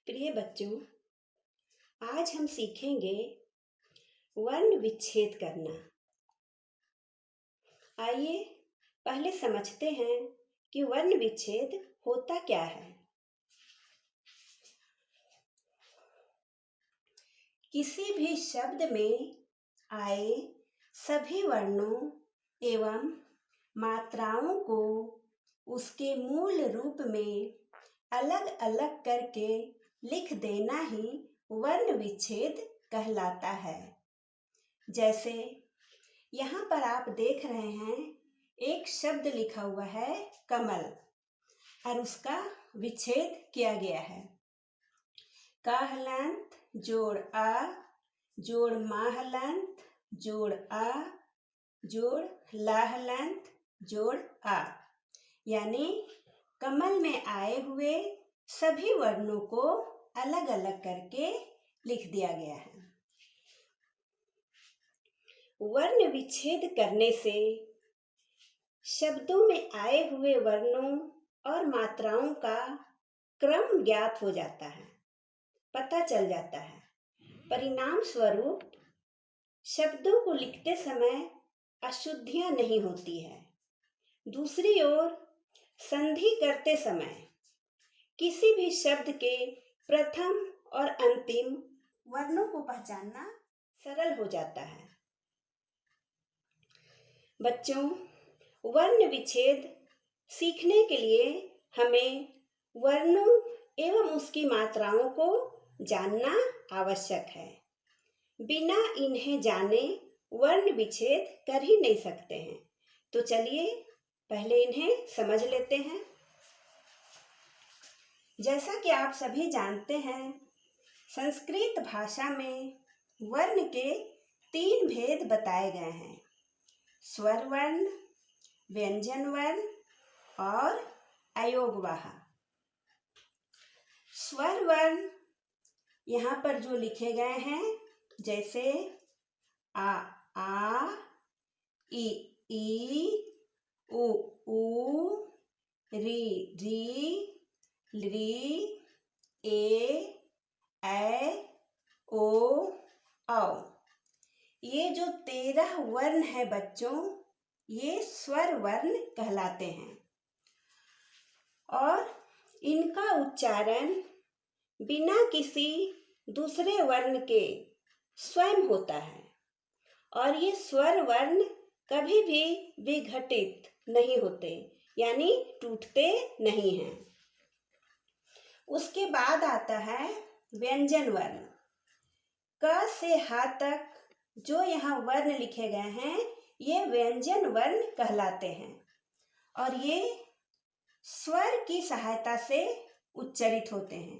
प्रिय बच्चों, आज हम सीखेंगे वर्ण विच्छेद करना। आइए पहले समझते हैं कि वर्ण विच्छेद होता क्या है। किसी भी शब्द में आए सभी वर्णों एवं मात्राओं को उसके मूल रूप में अलग अलग करके लिख देना ही वर्ण विच्छेद कहलाता है। जैसे यहाँ पर आप देख रहे हैं, एक शब्द लिखा हुआ है कमल और उसका विच्छेद किया गया है। क हलंत जोड़ आ जोड़ मा हलंत जोड़ आ जोड़ ला हलंत जोड़ आ, यानी कमल में आए हुए सभी वर्णों को अलग अलग करके लिख दिया गया है। वर्ण विच्छेद करने से शब्दों में आए हुए वर्णों और मात्राओं का क्रम ज्ञात हो जाता है, पता चल जाता है। परिणाम स्वरूप शब्दों को लिखते समय अशुद्धियां नहीं होती है। दूसरी ओर संधि करते समय किसी भी शब्द के प्रथम और अंतिम वर्णों को पहचानना सरल हो जाता है। बच्चों, वर्ण विच्छेद सीखने के लिए हमें वर्णों एवं उसकी मात्राओं को जानना आवश्यक है। बिना इन्हें जाने वर्ण विच्छेद कर ही नहीं सकते हैं। तो चलिए पहले इन्हें समझ लेते हैं। जैसा कि आप सभी जानते हैं, संस्कृत भाषा में वर्ण के 3 भेद बताए गए हैं: स्वर वर्ण, व्यंजन वर्ण और अयोगवाह। स्वर वर्ण यहाँ पर जो लिखे गए हैं, जैसे आ इ उ री ली ए ओ औ। ये जो 13 वर्ण है बच्चों, ये स्वर वर्ण कहलाते हैं और इनका उच्चारण बिना किसी दूसरे वर्ण के स्वयं होता है और ये स्वर वर्ण कभी भी विघटित नहीं होते, यानी टूटते नहीं हैं। उसके बाद आता है व्यंजन वर्ण। क से ह तक जो यहाँ वर्ण लिखे गए हैं, ये व्यंजन वर्ण कहलाते हैं और ये स्वर की सहायता से उच्चारित होते हैं।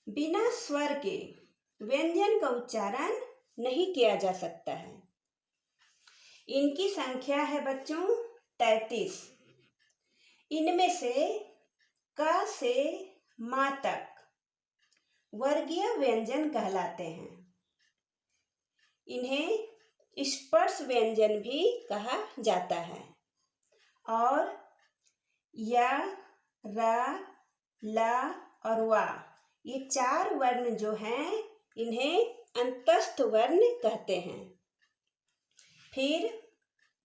बिना स्वर के व्यंजन का उच्चारण नहीं किया जा सकता है। इनकी संख्या है बच्चों 33। इनमें से क से मा तक वर्गीय व्यंजन कहलाते हैं। इन्हें स्पर्श व्यंजन भी कहा जाता है और या, रा, ला और वा, ये 4 वर्ण जो हैं, इन्हें अंतस्थ वर्ण कहते हैं। फिर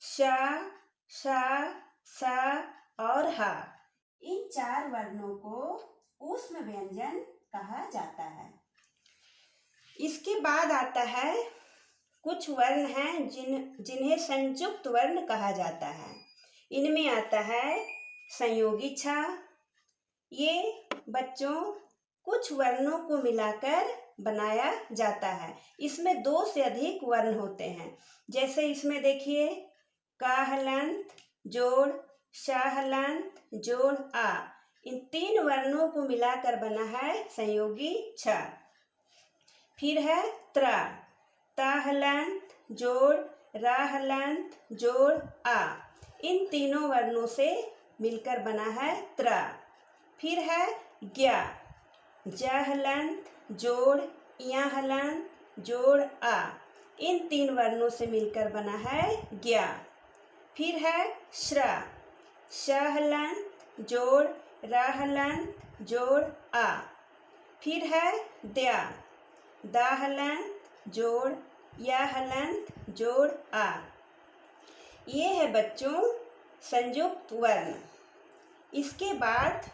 श, श, स और ह, इन 4 वर्णों को ऊष्म व्यंजन कहा जाता है। इसके बाद आता है कुछ वर्ण हैं जिन्हें संयुक्त वर्ण कहा जाता है। इनमें आता है संयोगी छ। ये बच्चों कुछ वर्णों को मिलाकर बनाया जाता है। इसमें 2 से अधिक वर्ण होते हैं। जैसे इसमें देखिए, क हलंत जोड़ श हलंत जोड़ आ, इन 3 वर्णों को मिलाकर बना है संयोगी छ। फिर है त्र, त हलंत जोड़ रा हलंत जोड़ आ, इन तीनों वर्णों से मिलकर बना है त्र। फिर है ज्ञ, ज हलंत जोड़ या हलंत जोड़ आ, इन 3 वर्णों से मिलकर बना है ज्ञ। फिर है श्र, श हलंत जोड़ र हलंत जोड़ आ, फिर है द्या, दा हलंत जोड़ या हलंत जोड़ आ। ये है बच्चों संयुक्त वर्ण। इसके बाद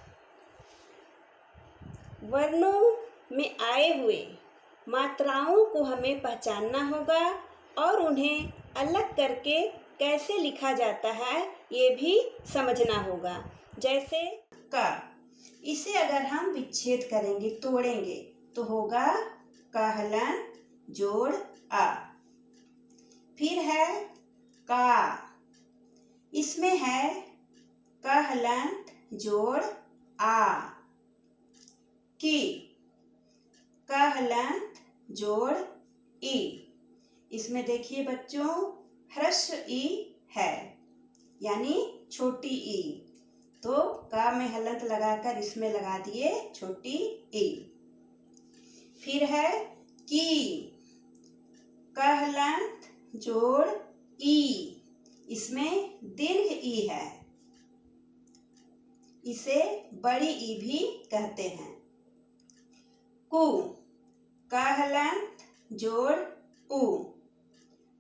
वर्णों में आए हुए मात्राओं को हमें पहचानना होगा और उन्हें अलग करके कैसे लिखा जाता है ये भी समझना होगा। जैसे का, इसे अगर हम विच्छेद करेंगे, तोड़ेंगे, तो होगा का हलंत जोड़ आ। फिर है का, इसमें है का हलंत जोड़ आ। की, का हलंत जोड़ ई। इसमें देखिए बच्चों ह्रस्व ई है यानी छोटी ई, तो का में हलंत लगाकर इसमें लगा दिए छोटी ई। फिर है की, का हलंत जोड़ ई, इसमें दीर्घ ई है, इसे बड़ी ई भी कहते हैं। कु, का हलंत जोड़ उ,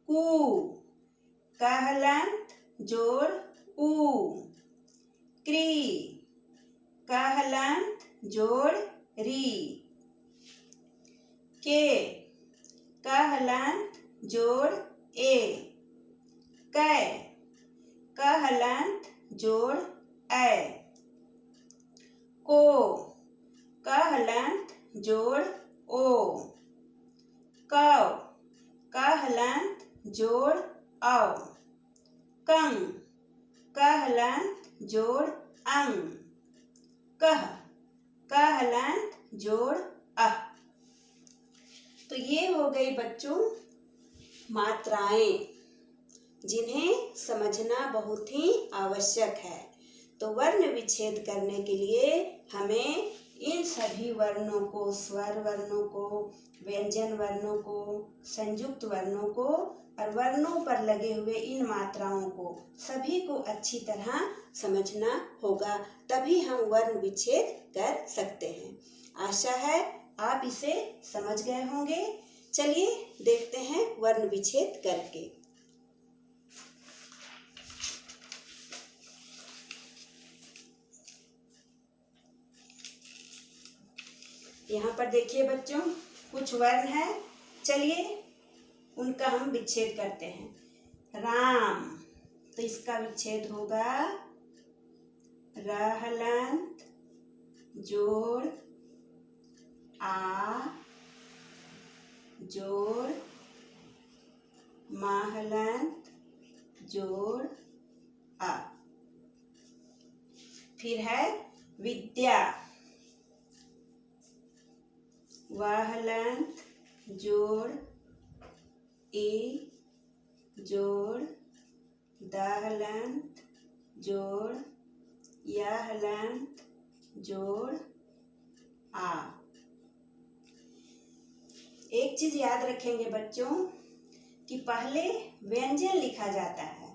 कु, का हलंत जोड़ उ। क्री, का हलंत जोड़ री। के, का हलंत जोड़ ए। कै, का हलंत जोड़ ऐ। को, का हलंत जोड़ ओ। कौ, का हलंत जोड़ औ। कं, का हलंत जोड़ अं। कह, का हलंत जोड़ अह। तो ये हो गई बच्चों मात्राएं, जिन्हें समझना बहुत ही आवश्यक है। तो वर्ण विच्छेद करने के लिए हमें इन सभी वर्णों को, स्वर वर्णों को, व्यंजन वर्णों को, संयुक्त वर्णों को और वर्णों पर लगे हुए इन मात्राओं को सभी को अच्छी तरह समझना होगा, तभी हम वर्ण विच्छेद कर सकते हैं। आशा है आप इसे समझ गए होंगे। चलिए देखते हैं वर्ण विच्छेद करके। यहाँ पर देखिए बच्चों कुछ वर्ण है, चलिए उनका हम विच्छेद करते हैं। राम, तो इसका विच्छेद होगा र हलंत जोड़ आ जोड़ मा हलंत जोड़ आ। फिर है विद्या, व हलंत जोड़ ए जोड़ द हलंत जोड़ या हलंत जोड़ आ। एक चीज याद रखेंगे बच्चों कि पहले व्यंजन लिखा जाता है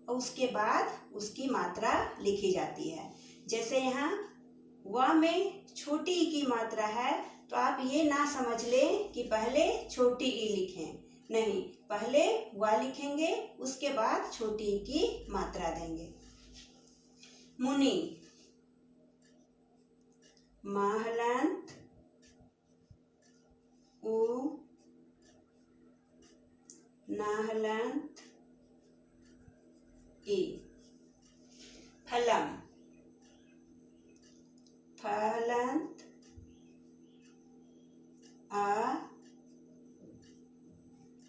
और उसके बाद उसकी मात्रा लिखी जाती है। जैसे यहाँ व में छोटी ई की मात्रा है, तो आप ये ना समझ लें कि पहले छोटी ई लिखें, नहीं, पहले व लिखेंगे उसके बाद छोटी ई की मात्रा देंगे। मुनि, मा हलंत उ ना हलंत ई। फलम, फ हलंत आ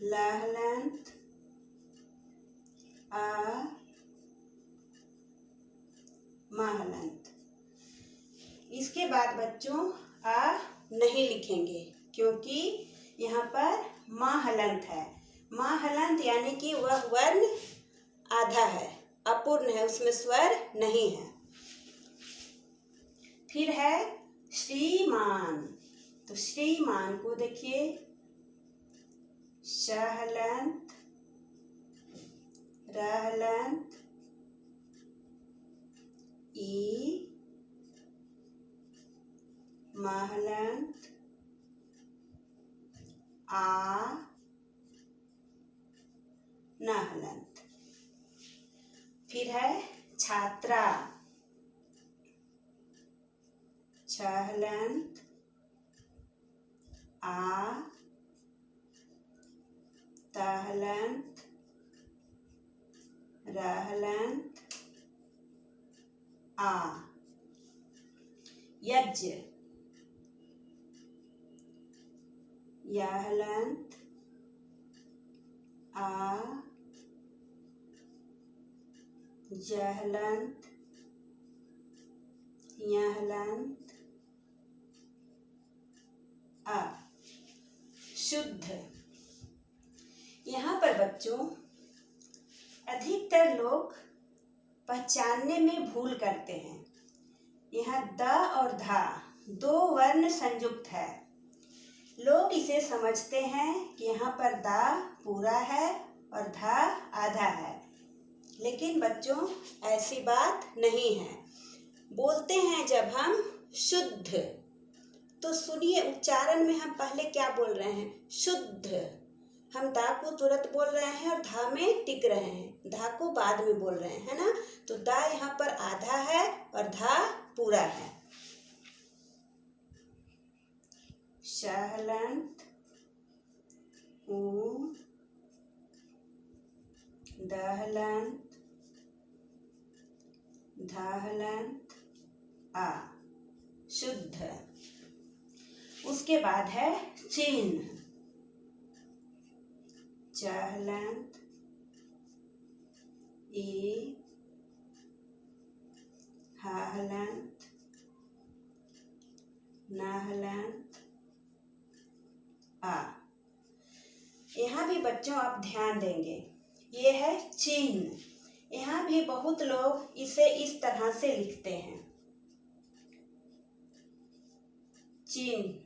ल हलंत आ मा हलंत। इसके बाद बच्चों आ नहीं लिखेंगे क्योंकि यहाँ पर मा हलंत है। मा हलंत यानी कि वह वर्ण आधा है, अपूर्ण है, उसमें स्वर नहीं है। फिर है श्रीमान, तो श्रीमान को देखिए श हलंत र हलंत ई मा हलंत आ न हलंत। फिर है छात्रा, छ हलंत, आ त हलंत, र हलंत, आ। यज्ञ, य हलंत, आ य हलंत, य हलंत, आ। शुद्ध। यहाँ पर बच्चों अधिकतर लोग पहचानने में भूल करते हैं। यहाँ द और धा दो वर्ण संयुक्त है। लोग इसे समझते हैं कि यहाँ पर दा पूरा है और धा आधा है, लेकिन बच्चों ऐसी बात नहीं है। बोलते हैं जब हम शुद्ध, तो सुनिए उच्चारण में हम पहले क्या बोल रहे हैं, शुद्ध। हम दा को तुरंत बोल रहे हैं और धा में टिक रहे हैं, धा को बाद में बोल रहे हैं, है ना। तो दा यहाँ पर आधा है और धा पूरा है। श हलंत, ऊ, द हलंत, ध हलंत, आ। शुद्ध। उसके बाद है चिन्ह, च हलंत, ई, ह हलंत, न हलंत, आ। यहाँ भी बच्चों आप ध्यान देंगे, ये है चिन्ह। यहाँ भी बहुत लोग इसे इस तरह से लिखते हैं, चिन्ह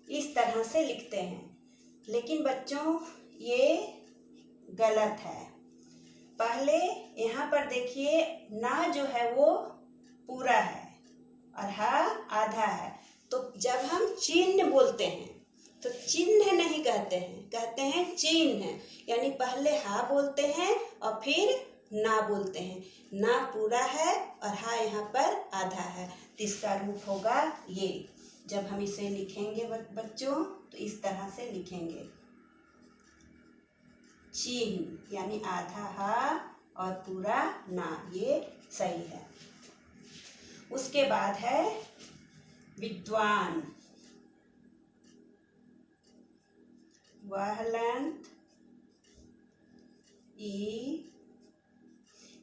इस तरह से लिखते हैं, लेकिन बच्चों ये गलत है। पहले यहाँ पर देखिए ना जो है वो पूरा है और हा आधा है। तो जब हम चिन्ह बोलते हैं तो चिन्ह नहीं कहते हैं, कहते हैं चिन्ह, यानी पहले हा बोलते हैं और फिर ना बोलते हैं। ना पूरा है और हा यहाँ पर आधा है, तो इसका रूप होगा ये। जब हम इसे लिखेंगे बच्चों तो इस तरह से लिखेंगे, चिन्ह यानी आधा हा और पूरा ना, ये सही है। उसके बाद है विद्वान, व हलंत, ई।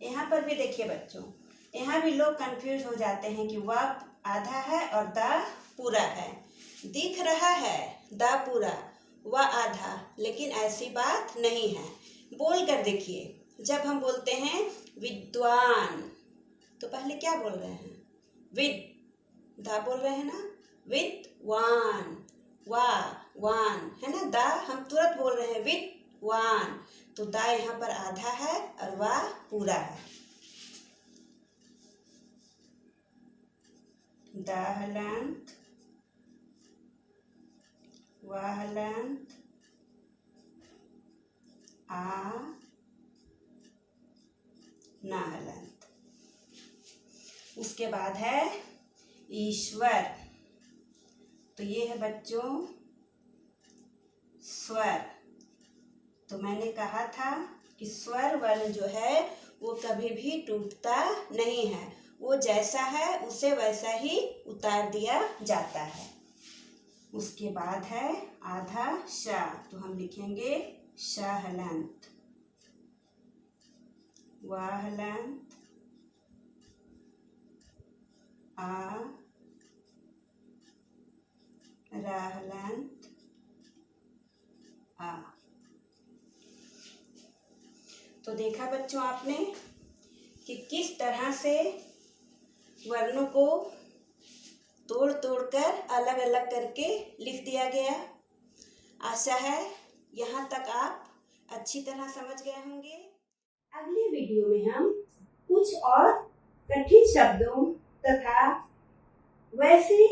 यहाँ पर भी देखिए बच्चों, यहाँ भी लोग कंफ्यूज हो जाते हैं कि व आधा है और दा पूरा है। दिख रहा है दा पूरा व आधा, लेकिन ऐसी बात नहीं है। बोल कर देखिए, जब हम बोलते हैं विद्वान तो पहले क्या बोल रहे हैं, विद, दा बोल रहे हैं ना, विद्वान, वान है ना, दा हम तुरंत बोल रहे हैं विद्वान। तो दा यहाँ पर आधा है और वा पूरा है। द हलंत, व हलंत, आ, न हलंत। उसके बाद है ईश्वर, तो ये है बच्चों स्वर। तो मैंने कहा था कि स्वर वर्ण जो है वो कभी भी टूटता नहीं है, वो जैसा है उसे वैसा ही उतार दिया जाता है। उसके बाद है आधा श, तो हम लिखेंगे श हलंत, व हलंत, आ, र हलंत, आ। तो देखा बच्चों आपने कि किस तरह से वर्णों को तोड़ तोड़ कर अलग अलग करके लिख दिया गया। आशा है यहाँ तक आप अच्छी तरह समझ गए होंगे। अगले वीडियो में हम कुछ और कठिन शब्दों तथा वैसे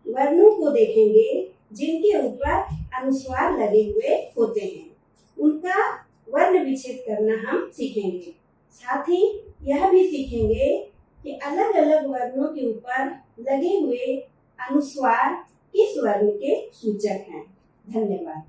वर्णों को देखेंगे जिनके ऊपर अनुस्वार लगे हुए होते हैं, उनका वर्ण विच्छेद करना हम सीखेंगे। साथ ही यह भी सीखेंगे कि अलग अलग वर्णों के ऊपर लगे हुए अनुस्वार किस वर्ण के सूचक हैं। धन्यवाद।